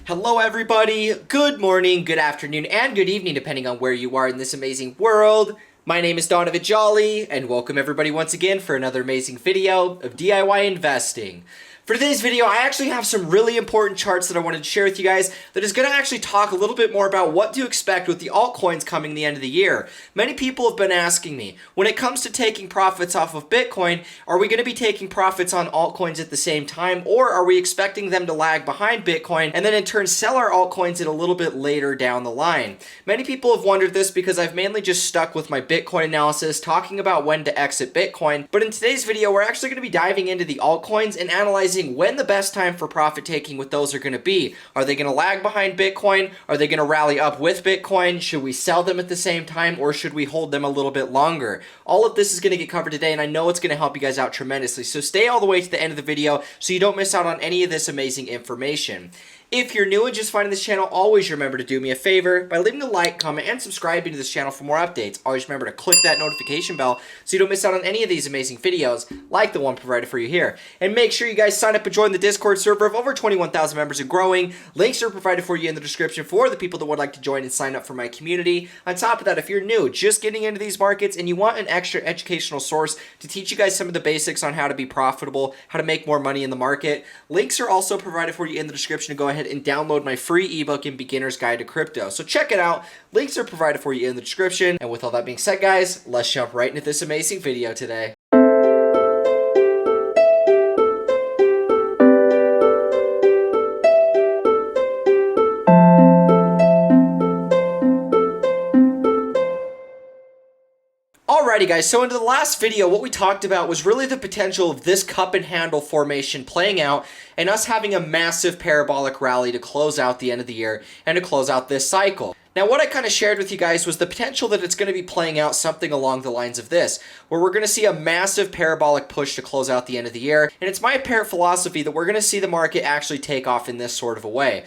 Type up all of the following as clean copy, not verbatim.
Hello everybody, good morning, good afternoon, and good evening depending on where you are in this amazing world. My name is Donovan Jolly, and welcome everybody once again for another amazing video of DIY investing. For today's video, I actually have some really important charts that I wanted to share with you guys that is going to actually talk a little bit more about what to expect with the altcoins coming the end of the year. Many people have been asking me, when it comes to taking profits off of Bitcoin, are we going to be taking profits on altcoins at the same time, or are we expecting them to lag behind Bitcoin and then in turn sell our altcoins at a little bit later down the line? Many people have wondered this because I've mainly just stuck with my Bitcoin analysis talking about when to exit Bitcoin, but in today's video, we're actually going to be diving into the altcoins and analyzing when the best time for profit taking with those are going to be. Are they going to lag behind Bitcoin? Are they going to rally up with Bitcoin? Should we sell them at the same time, or should we hold them a little bit longer? All of this is going to get covered today, and I know it's going to help you guys out tremendously. So stay all the way to the end of the video so you don't miss out on any of this amazing information. If you're new and just finding this channel, always remember to do me a favor by leaving a like, comment, and subscribing to this channel for more updates. Always remember to click that notification bell so you don't miss out on any of these amazing videos like the one provided for you here. And make sure you guys sign up and join the Discord server of over 21,000 members and growing. Links are provided for you in the description for the people that would like to join and sign up for my community. On top of that, if you're new, just getting into these markets and you want an extra educational source to teach you guys some of the basics on how to be profitable, how to make more money in the market, links are also provided for you in the description to go ahead and download my free ebook and beginner's guide to crypto. So check it out. Links are provided for you in the description. And with all that being said, guys, let's jump right into this amazing video today. Alrighty guys, so into the last video, what we talked about was really the potential of this cup and handle formation playing out and us having a massive parabolic rally to close out the end of the year and to close out this cycle. Now, what I kind of shared with you guys was the potential that it's going to be playing out something along the lines of this, where we're going to see a massive parabolic push to close out the end of the year. And it's my apparent philosophy that we're going to see the market actually take off in this sort of a way.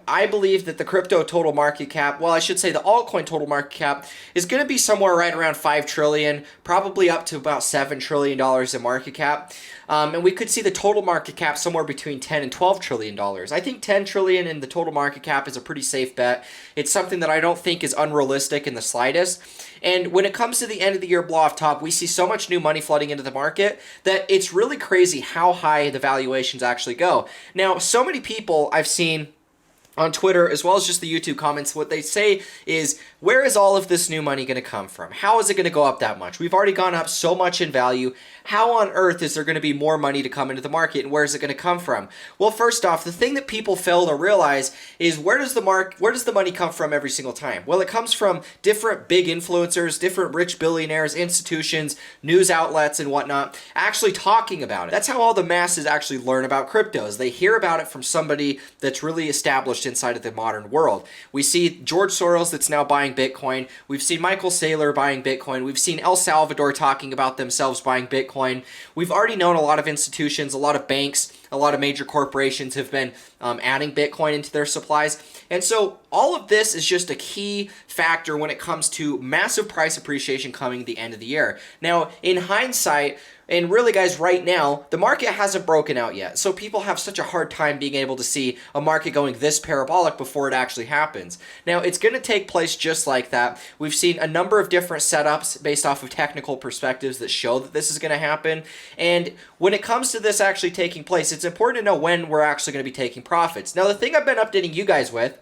I believe that the crypto total market cap, well, I should say the altcoin total market cap, is going to be somewhere right around 5 trillion, probably up to about $7 trillion in market cap. And we could see the total market cap somewhere between 10 and 12 trillion dollars. I think 10 trillion in the total market cap is a pretty safe bet. It's something that I don't think is unrealistic in the slightest. And when it comes to the end of the year blow off top, we see so much new money flooding into the market that it's really crazy how high the valuations actually go. Now, so many people I've seen on Twitter, as well as just the YouTube comments, what they say is, where is all of this new money going to come from? How is it going to go up that much? We've already gone up so much in value. How on earth is there going to be more money to come into the market, and where is it going to come from? Well, first off, the thing that people fail to realize is where does the money come from every single time? Well, it comes from different big influencers, different rich billionaires, institutions, news outlets, and whatnot, actually talking about it. That's how all the masses actually learn about cryptos. They hear about it from somebody that's really established inside of the modern world. We see George Soros that's now buying Bitcoin. We've seen Michael Saylor buying Bitcoin. We've seen El Salvador talking about themselves buying Bitcoin. We've already known a lot of institutions, a lot of banks, a lot of major corporations have been adding Bitcoin into their supplies. And so all of this is just a key factor when it comes to massive price appreciation coming at the end of the year. Now, in hindsight, and really, guys, right now, the market hasn't broken out yet. So people have such a hard time being able to see a market going this parabolic before it actually happens. Now, it's going to take place just like that. We've seen a number of different setups based off of technical perspectives that show that this is going to happen. And when it comes to this actually taking place, it's important to know when we're actually going to be taking profits. Now, the thing I've been updating you guys with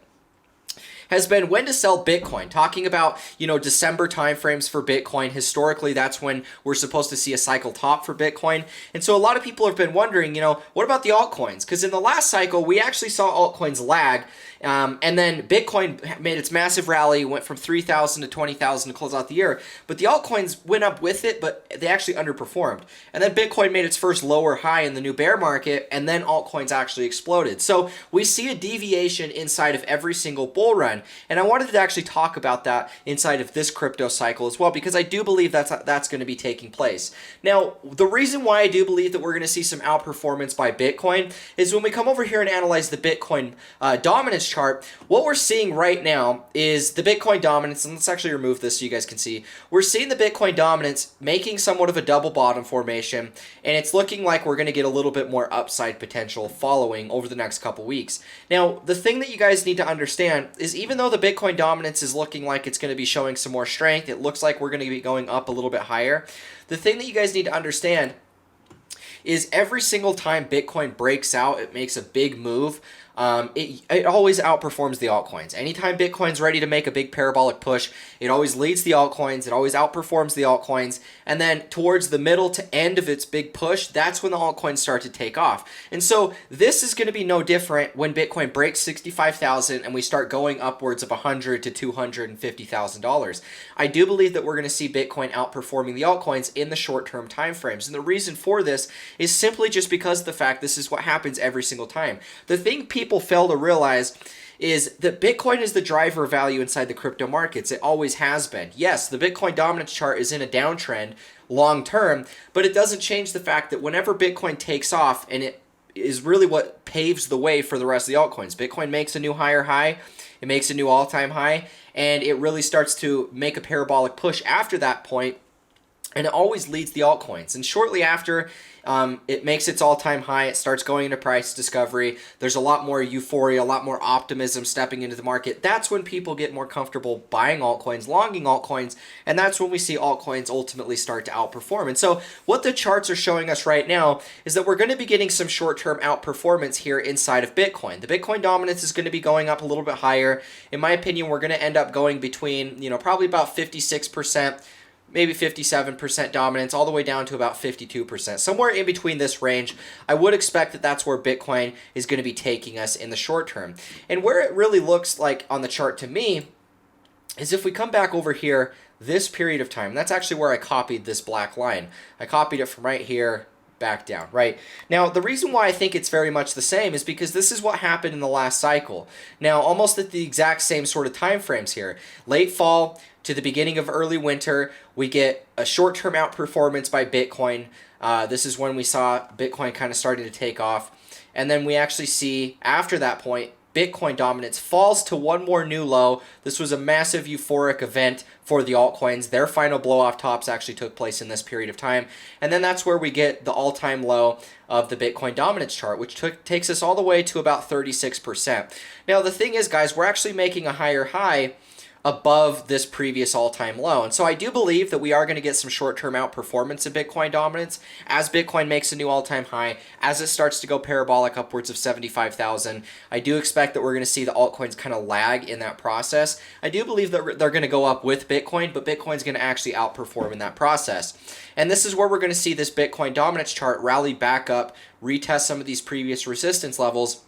has been when to sell Bitcoin, talking about, December timeframes for Bitcoin. Historically, that's when we're supposed to see a cycle top for Bitcoin. And so a lot of people have been wondering, what about the altcoins? Because in the last cycle, we actually saw altcoins lag. And then Bitcoin made its massive rally, went from 3,000 to 20,000 to close out the year. But the altcoins went up with it, but they actually underperformed. And then Bitcoin made its first lower high in the new bear market, and then altcoins actually exploded. So we see a deviation inside of every single bull run. And I wanted to actually talk about that inside of this crypto cycle as well, because I do believe that's going to be taking place. Now, the reason why I do believe that we're going to see some outperformance by Bitcoin is when we come over here and analyze the Bitcoin dominance chart, what we're seeing right now is the Bitcoin dominance, and let's actually remove this so you guys can see. We're seeing the Bitcoin dominance making somewhat of a double bottom formation, and it's looking like we're going to get a little bit more upside potential following over the next couple weeks. Now, the thing that you guys need to understand is even though the Bitcoin dominance is looking like it's going to be showing some more strength, it looks like we're going to be going up a little bit higher. The thing that you guys need to understand is every single time Bitcoin breaks out, it makes a big move. It always outperforms the altcoins. Anytime Bitcoin's ready to make a big parabolic push, it always leads the altcoins, it always outperforms the altcoins, and then towards the middle to end of its big push, that's when the altcoins start to take off. And so this is going to be no different when Bitcoin breaks 65,000 and we start going upwards of $100,000 to $250,000. I do believe that we're going to see Bitcoin outperforming the altcoins in the short-term time frames. And the reason for this is simply just because of the fact this is what happens every single time. The thing people fail to realize is that Bitcoin is the driver of value inside the crypto markets. It always has been. Yes, the Bitcoin dominance chart is in a downtrend long term, but it doesn't change the fact that whenever Bitcoin takes off, and it is really what paves the way for the rest of the altcoins. Bitcoin makes a new higher high, it makes a new all-time high, and it really starts to make a parabolic push after that point, and it always leads the altcoins. And shortly after it makes its all-time high, it starts going into price discovery. There's a lot more euphoria, a lot more optimism stepping into the market. That's when people get more comfortable buying altcoins, longing altcoins, and that's when we see altcoins ultimately start to outperform. And so what the charts are showing us right now is that we're going to be getting some short-term outperformance here inside of Bitcoin. The Bitcoin dominance is going to be going up a little bit higher. In my opinion, we're going to end up going between, probably about 56%, maybe 57% dominance, all the way down to about 52%. Somewhere in between this range, I would expect that that's where Bitcoin is going to be taking us in the short term. And where it really looks like on the chart to me is if we come back over here, this period of time, that's actually where I copied this black line. I copied it from right here back down, right? Now, the reason why I think it's very much the same is because this is what happened in the last cycle. Now, almost at the exact same sort of time frames here. Late fall to the beginning of early winter, we get a short-term outperformance by Bitcoin. This is when we saw Bitcoin kind of starting to take off. And then we actually see, after that point, Bitcoin dominance falls to one more new low. This was a massive euphoric event for the altcoins. Their final blow-off tops actually took place in this period of time. And then that's where we get the all-time low of the Bitcoin dominance chart, which takes us all the way to about 36%. Now, the thing is, guys, we're actually making a higher high above this previous all-time low. And so I do believe that we are going to get some short-term outperformance in Bitcoin dominance as Bitcoin makes a new all-time high, as it starts to go parabolic upwards of 75,000. I do expect that we're going to see the altcoins kind of lag in that process. I do believe that they're going to go up with Bitcoin, but Bitcoin's going to actually outperform in that process. And this is where we're going to see this Bitcoin dominance chart rally back up, retest some of these previous resistance levels,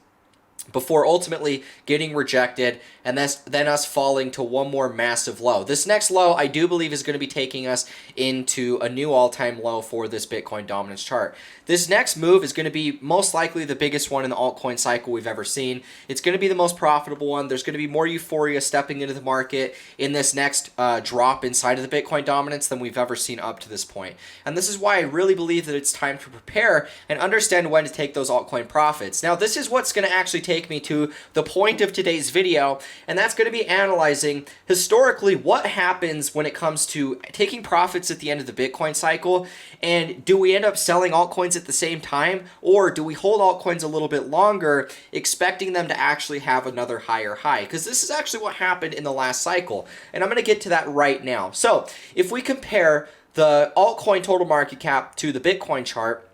before ultimately getting rejected and then us falling to one more massive low. This next low, I do believe, is going to be taking us into a new all-time low for this Bitcoin dominance chart. This next move is going to be most likely the biggest one in the altcoin cycle we've ever seen. It's going to be the most profitable one. There's going to be more euphoria stepping into the market in this next drop inside of the Bitcoin dominance than we've ever seen up to this point. And this is why I really believe that it's time to prepare and understand when to take those altcoin profits. Now, this is what's going to actually take me to the point of today's video, and that's going to be analyzing historically what happens when it comes to taking profits at the end of the Bitcoin cycle, and do we end up selling altcoins at the same time, or do we hold altcoins a little bit longer expecting them to actually have another higher high? Because this is actually what happened in the last cycle, and I'm going to get to that right now. So if we compare the altcoin total market cap to the Bitcoin chart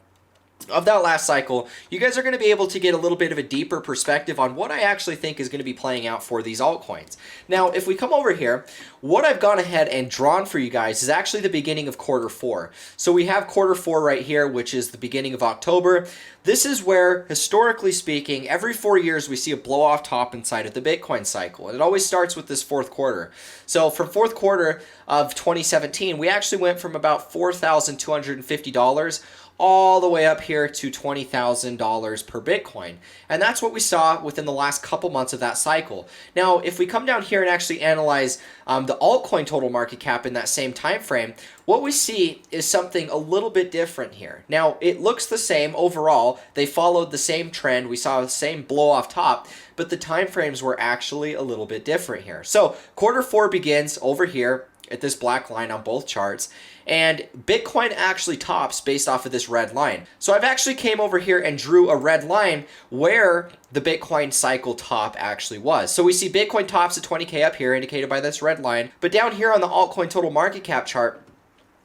of that last cycle, you guys are going to be able to get a little bit of a deeper perspective on what I actually think is going to be playing out for these altcoins. Now, if we come over here, what I've gone ahead and drawn for you guys is actually the beginning of quarter 4. So we have quarter 4 right here, which is the beginning of October. This is where, historically speaking, every 4 years we see a blow-off top inside of the Bitcoin cycle. And it always starts with this fourth quarter. So from fourth quarter of 2017, we actually went from about $4,250 all the way up here to $20,000 per Bitcoin. And that's what we saw within the last couple months of that cycle. Now, if we come down here and actually analyze the altcoin total market cap in that same time frame, what we see is something a little bit different here. Now, it looks the same overall. They followed the same trend. We saw the same blow off top, but the time frames were actually a little bit different here. So Q4 begins over here at this black line on both charts, and Bitcoin actually tops based off of this red line. So I've actually came over here and drew a red line where the Bitcoin cycle top actually was. So we see Bitcoin tops at 20K up here, indicated by this red line, but down here on the altcoin total market cap chart,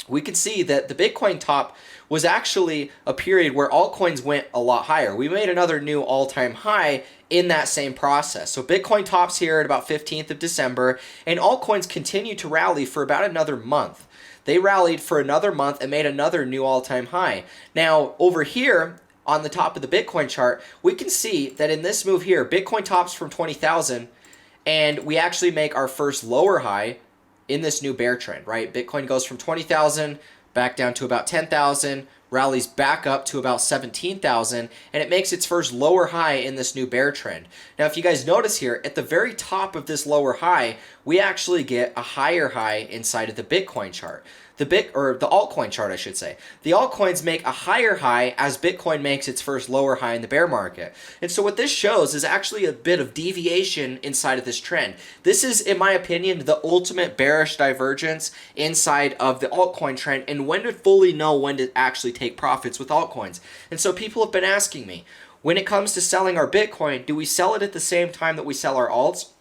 we can see that the Bitcoin top was actually a period where altcoins went a lot higher. We made another new all-time high in that same process. So Bitcoin tops here at about 15th of December, and altcoins continued to rally for about another month. They rallied for another month and made another new all-time high. Now, over here on the top of the Bitcoin chart, we can see that in this move here, Bitcoin tops from 20,000, and we actually make our first lower high in this new bear trend, right? Bitcoin goes from 20,000 back down to about 10,000, rallies back up to about 17,000, and it makes its first lower high in this new bear trend. Now, if you guys notice here, at the very top of this lower high, we actually get a higher high inside of the Bitcoin chart. The altcoin chart, I should say. The altcoins make a higher high as Bitcoin makes its first lower high in the bear market. And so what this shows is actually a bit of deviation inside of this trend. This is, in my opinion, the ultimate bearish divergence inside of the altcoin trend, and when to fully know when to actually take profits with altcoins. And so people have been asking me, when it comes to selling our Bitcoin, do we sell it at the same time that we sell our alts?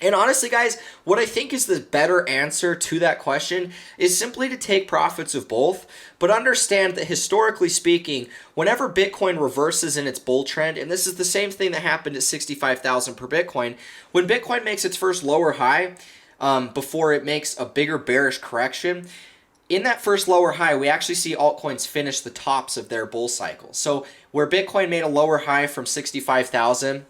And honestly, guys, what I think is the better answer to that question is simply to take profits of both, but understand that historically speaking, whenever Bitcoin reverses in its bull trend, and this is the same thing that happened at 65,000 per Bitcoin, when Bitcoin makes its first lower high before it makes a bigger bearish correction, in that first lower high, we actually see altcoins finish the tops of their bull cycle. So where Bitcoin made a lower high from 65,000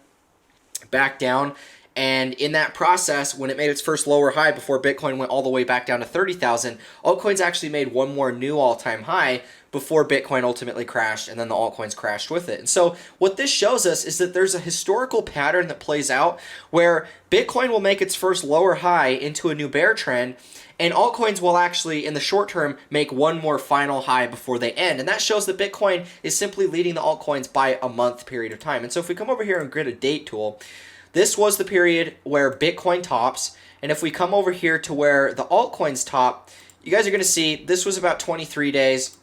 back down, and in that process, when it made its first lower high before Bitcoin went all the way back down to 30,000, altcoins actually made one more new all-time high before Bitcoin ultimately crashed, and then the altcoins crashed with it. And so what this shows us is that there's a historical pattern that plays out where Bitcoin will make its first lower high into a new bear trend, and altcoins will actually, in the short term, make one more final high before they end. And that shows that Bitcoin is simply leading the altcoins by a month period of time. And so if we come over here and grid a date tool, this was the period where Bitcoin tops, and if we come over here to where the altcoins top, you guys are going to see this was about 23 days.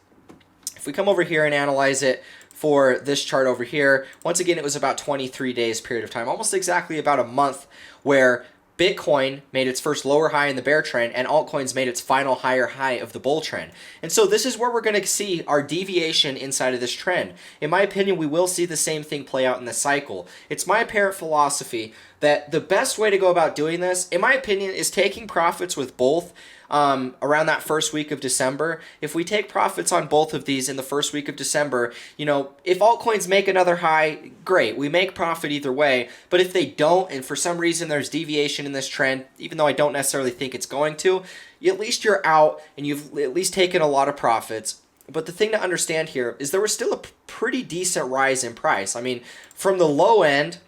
If we come over here and analyze it for this chart over here, once again, it was about 23 days period of time, almost exactly about a month, where Bitcoin made its first lower high in the bear trend, and altcoins made its final higher high of the bull trend. And so this is where we're going to see our deviation inside of this trend. In my opinion, we will see the same thing play out in the cycle. It's my apparent philosophy that the best way to go about doing this, in my opinion, is taking profits with both around that first week of December. If we take profits on both of these in the first week of December, you know, if altcoins make another high, great, we make profit either way. But if they don't, and for some reason there's deviation in this trend, even though I don't necessarily think it's going to, at least you're out and you've at least taken a lot of profits. But the thing to understand here is there was still a pretty decent rise in price. I mean, from the low end,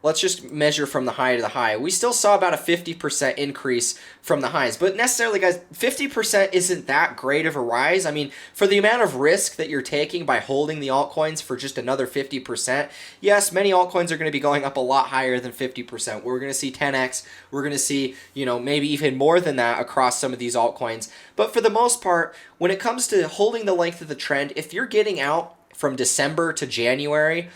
let's just measure from the high to the high. We still saw about a 50% increase from the highs. But necessarily, guys, 50% isn't that great of a rise. I mean, for the amount of risk that you're taking by holding the altcoins for just another 50%, yes, many altcoins are going to be going up a lot higher than 50%. We're going to see 10x. We're going to see, you know, maybe even more than that across some of these altcoins. But for the most part, when it comes to holding the length of the trend, if you're getting out from December to January,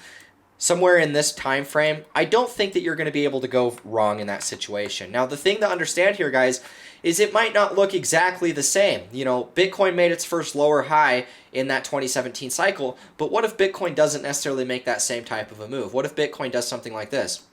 somewhere in this time frame, I don't think that you're going to be able to go wrong in that situation. Now, the thing to understand here, guys, is it might not look exactly the same. You know, Bitcoin made its first lower high in that 2017 cycle, but what if Bitcoin doesn't necessarily make that same type of a move? What if Bitcoin does something like this?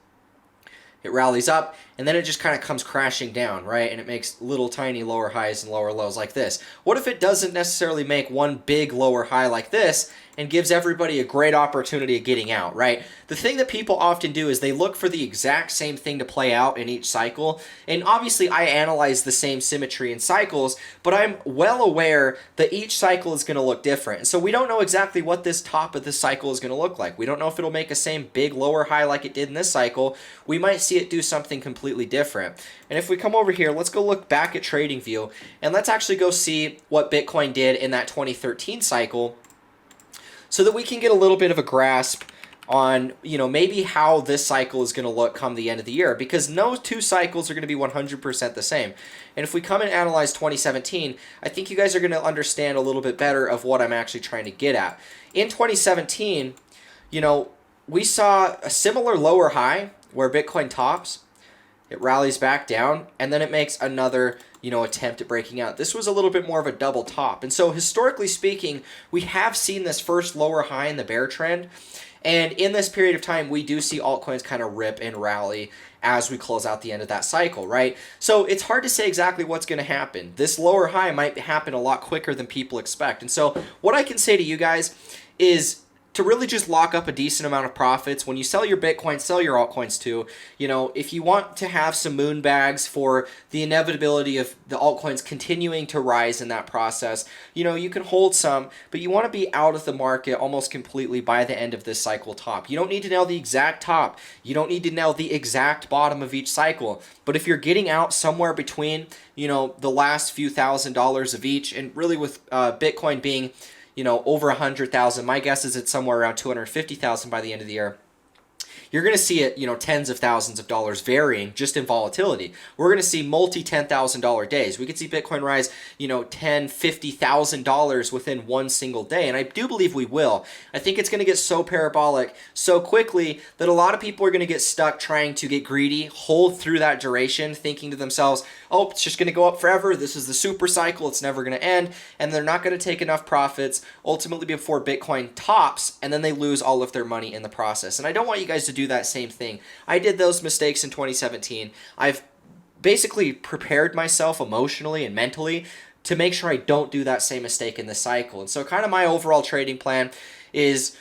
It rallies up, and then it just kind of comes crashing down, right? And it makes little tiny lower highs and lower lows like this. What if it doesn't necessarily make one big lower high like this, and gives everybody a great opportunity of getting out, right? The thing that people often do is they look for the exact same thing to play out in each cycle. And obviously I analyze the same symmetry in cycles, but I'm well aware that each cycle is going to look different. And so we don't know exactly what this top of this cycle is going to look like. We don't know if it'll make a same big lower high like it did in this cycle. We might see it do something completely different. And if we come over here, let's go look back at TradingView, and let's actually go see what Bitcoin did in that 2013 cycle so that we can get a little bit of a grasp on, maybe how this cycle is going to look come the end of the year, because no two cycles are going to be 100% the same. And if we come and analyze 2017, I think you guys are going to understand a little bit better of what I'm actually trying to get at. In 2017, we saw a similar lower high where Bitcoin tops, it rallies back down, and then it makes another attempt at breaking out. This was a little bit more of a double top. And so historically speaking, we have seen this first lower high in the bear trend. And in this period of time, we do see altcoins kind of rip and rally as we close out the end of that cycle, right? So it's hard to say exactly what's going to happen. This lower high might happen a lot quicker than people expect. And so what I can say to you guys is to really just lock up a decent amount of profits. When you sell your Bitcoin, sell your altcoins too. If you want to have some moon bags for the inevitability of the altcoins continuing to rise in that process, you can hold some, but you want to be out of the market almost completely by the end of this cycle top. You don't need to know the exact top. You don't need to know the exact bottom of each cycle. But if you're getting out somewhere between, the last few $1,000s of each, and really with Bitcoin being over 100,000. My guess is it's somewhere around 250,000 by the end of the year. You're going to see it, tens of thousands of dollars varying just in volatility. We're going to see multi $10,000 days. We could see Bitcoin rise, $50,000 within one single day. And I do believe we will. I think it's going to get so parabolic so quickly that a lot of people are going to get stuck trying to get greedy, hold through that duration, thinking to themselves, oh, it's just going to go up forever. This is the super cycle. It's never going to end. And they're not going to take enough profits ultimately before Bitcoin tops, and then they lose all of their money in the process. And I don't want you guys to do that same thing. I did those mistakes in 2017. I've basically prepared myself emotionally and mentally to make sure I don't do that same mistake in this cycle. And so kind of my overall trading plan is,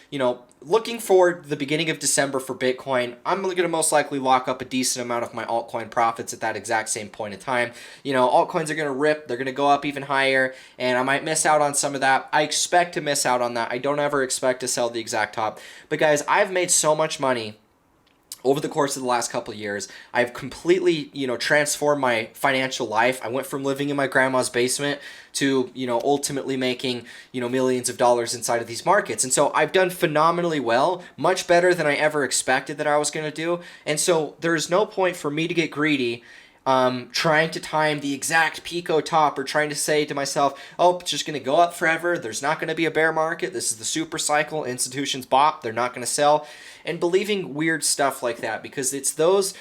looking for the beginning of December for Bitcoin. I'm going to most likely lock up a decent amount of my altcoin profits at that exact same point in time. Altcoins are going to rip. They're going to go up even higher, and I might miss out on some of that. I expect to miss out on that. I don't ever expect to sell the exact top. But guys, I've made so much money over the course of the last couple of years. I've completely, transformed my financial life. I went from living in my grandma's basement to, ultimately making, millions of dollars inside of these markets. And so I've done phenomenally well, much better than I ever expected that I was going to do. And so there's no point for me to get greedy, trying to time the exact Pico top, or trying to say to myself, oh, it's just going to go up forever. There's not going to be a bear market. This is the super cycle. Institutions bought. They're not going to sell. And believing weird stuff like that, because it's those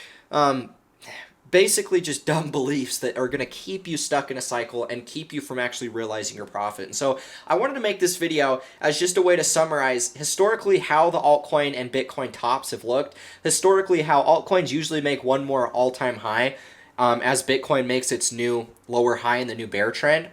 basically just dumb beliefs that are going to keep you stuck in a cycle and keep you from actually realizing your profit. And so I wanted to make this video as just a way to summarize historically how the altcoin and Bitcoin tops have looked, historically how altcoins usually make one more all-time high as Bitcoin makes its new lower high in the new bear trend.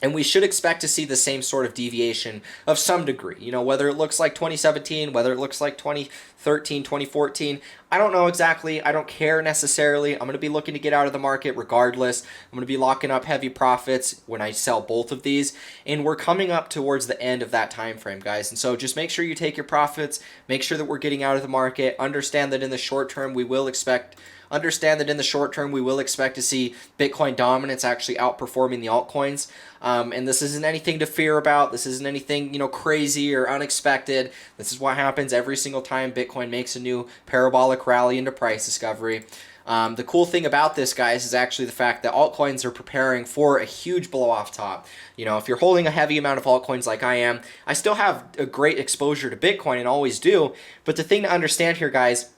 And we should expect to see the same sort of deviation of some degree, whether it looks like 2017, whether it looks like 2013, 2014. I don't know exactly. I don't care necessarily. I'm going to be looking to get out of the market regardless. I'm going to be locking up heavy profits when I sell both of these. And we're coming up towards the end of that time frame, guys. And so just make sure you take your profits. Make sure that we're getting out of the market. Understand that in the short term, we will expect to see Bitcoin dominance actually outperforming the altcoins. And this isn't anything to fear about. This isn't anything, crazy or unexpected. This is what happens every single time Bitcoin makes a new parabolic rally into price discovery. The cool thing about this, guys, is actually the fact that altcoins are preparing for a huge blow-off top. If you're holding a heavy amount of altcoins like I am, I still have a great exposure to Bitcoin and always do. But the thing to understand here, guys,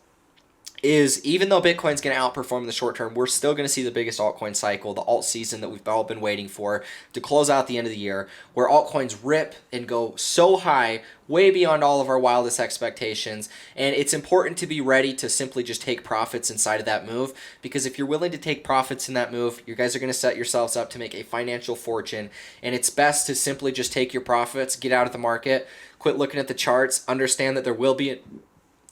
is even though Bitcoin's going to outperform in the short term, we're still going to see the biggest altcoin cycle, the alt season that we've all been waiting for to close out the end of the year, where altcoins rip and go so high, way beyond all of our wildest expectations. And it's important to be ready to simply just take profits inside of that move, because if you're willing to take profits in that move, you guys are going to set yourselves up to make a financial fortune. And it's best to simply just take your profits, get out of the market, quit looking at the charts, understand that there will be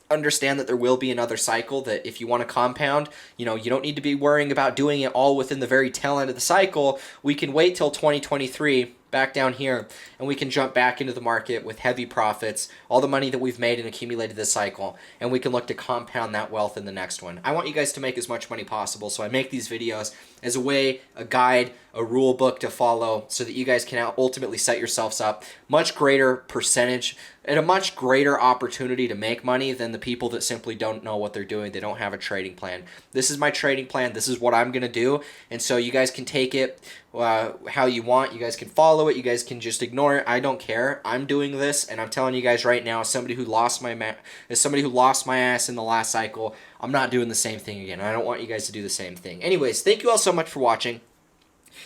another cycle, that if you want to compound, you don't need to be worrying about doing it all within the very tail end of the cycle. We can wait till 2023 back down here, and we can jump back into the market with heavy profits, all the money that we've made and accumulated this cycle, and we can look to compound that wealth in the next one. I want you guys to make as much money possible, so I make these videos as a way, a guide, a rule book to follow, so that you guys can ultimately set yourselves up much greater percentage and a much greater opportunity to make money than the people that simply don't know what they're doing. They don't have a trading plan. This is my trading plan. This is what I'm going to do. And so you guys can take it how you want. You guys can follow it. You guys can just ignore it. I don't care. I'm doing this, and I'm telling you guys right now, as somebody who lost my ass in the last cycle, I'm not doing the same thing again. I don't want you guys to do the same thing. Anyways, thank you all so much for watching.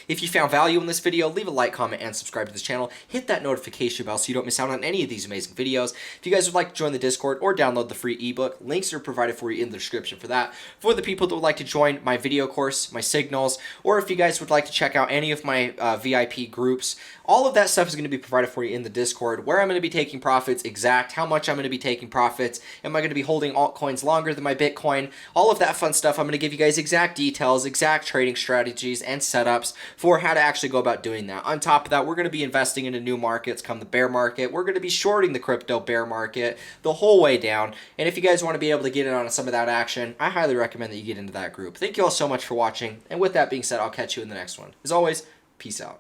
If you found value in this video, leave a like, comment, and subscribe to this channel. Hit that notification bell so you don't miss out on any of these amazing videos. If you guys would like to join the Discord or download the free ebook, links are provided for you in the description for that. For the people that would like to join my video course, my signals, or if you guys would like to check out any of my VIP groups, all of that stuff is going to be provided for you in the Discord, where I'm going to be taking profits, how much I'm going to be taking profits, am I going to be holding altcoins longer than my Bitcoin, all of that fun stuff. I'm going to give you guys exact details, exact trading strategies, and setups for how to actually go about doing that. On top of that, we're going to be investing into new markets come the bear market. We're going to be shorting the crypto bear market the whole way down. And if you guys want to be able to get in on some of that action, I highly recommend that you get into that group. Thank you all so much for watching. And with that being said, I'll catch you in the next one. As always, peace out.